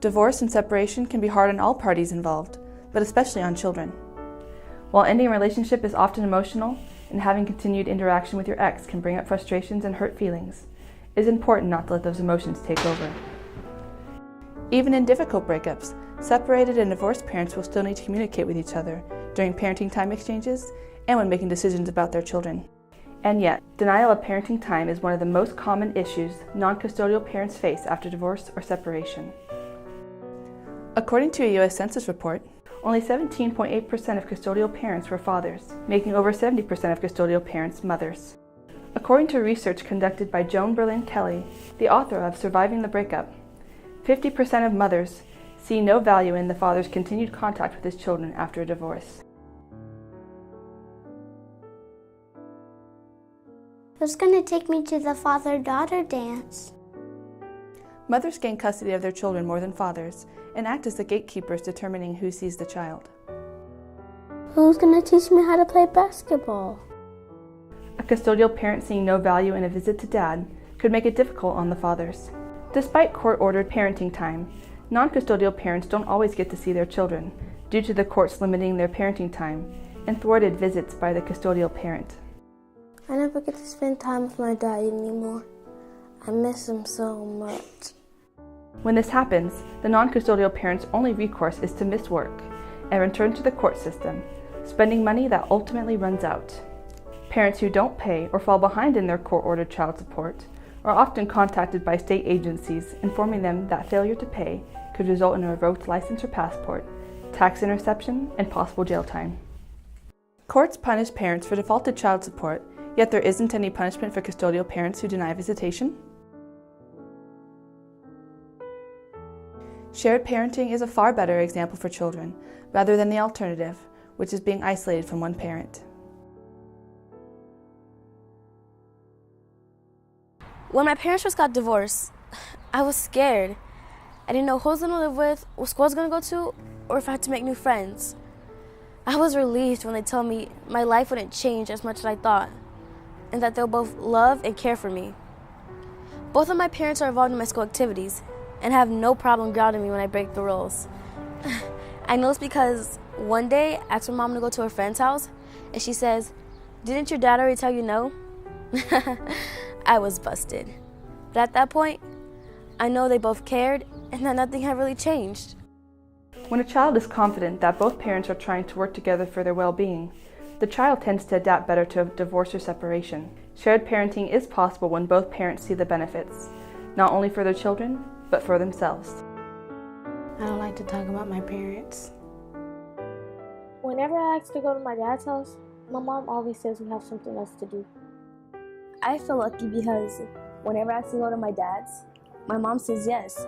Divorce and separation can be hard on all parties involved, but especially on children. While ending a relationship is often emotional, and having continued interaction with your ex can bring up frustrations and hurt feelings, it is important not to let those emotions take over. Even in difficult breakups, separated and divorced parents will still need to communicate with each other during parenting time exchanges and when making decisions about their children. And yet, denial of parenting time is one of the most common issues non-custodial parents face after divorce or separation. According to a U.S. Census report, only 17.8% of custodial parents were fathers, making over 70% of custodial parents mothers. According to research conducted by Joan Berlin Kelly, the author of Surviving the Breakup, 50% of mothers see no value in the father's continued contact with his children after a divorce. Who's going to take me to the father-daughter dance? Mothers gain custody of their children more than fathers and act as the gatekeepers determining who sees the child. Who's going to teach me how to play basketball? A custodial parent seeing no value in a visit to dad could make it difficult on the fathers. Despite court-ordered parenting time, non-custodial parents don't always get to see their children due to the courts limiting their parenting time and thwarted visits by the custodial parent. I never get to spend time with my dad anymore. I miss him so much. When this happens, the non-custodial parent's only recourse is to miss work and return to the court system, spending money that ultimately runs out. Parents who don't pay or fall behind in their court-ordered child support are often contacted by state agencies informing them that failure to pay could result in a revoked license or passport, tax interception, and possible jail time. Courts punish parents for defaulted child support, yet there isn't any punishment for custodial parents who deny visitation. Shared parenting is a far better example for children, rather than the alternative, which is being isolated from one parent. When my parents first got divorced, I was scared. I didn't know who I was going to live with, what school I was going to go to, or if I had to make new friends. I was relieved when they told me my life wouldn't change as much as I thought, and that they'll both love and care for me. Both of my parents are involved in my school activities and have no problem grounding me when I break the rules. I know it's because one day I asked my mom to go to her friend's house, and she says, "Didn't your dad already tell you no?" I was busted. But at that point, I know they both cared and that nothing had really changed. When a child is confident that both parents are trying to work together for their well-being, the child tends to adapt better to divorce or separation. Shared parenting is possible when both parents see the benefits, not only for their children, but for themselves. I don't like to talk about my parents. Whenever I ask to go to my dad's house, my mom always says we have something else to do. I feel lucky because whenever I ask to go to my dad's, my mom says yes.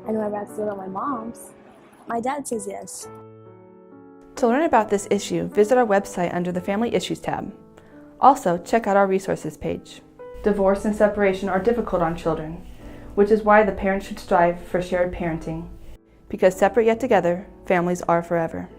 And whenever I ask to go to my mom's, my dad says yes. To learn about this issue, visit our website under the Family Issues tab. Also, check out our resources page. Divorce and separation are difficult on children, which is why the parents should strive for shared parenting. Because separate yet together, families are forever.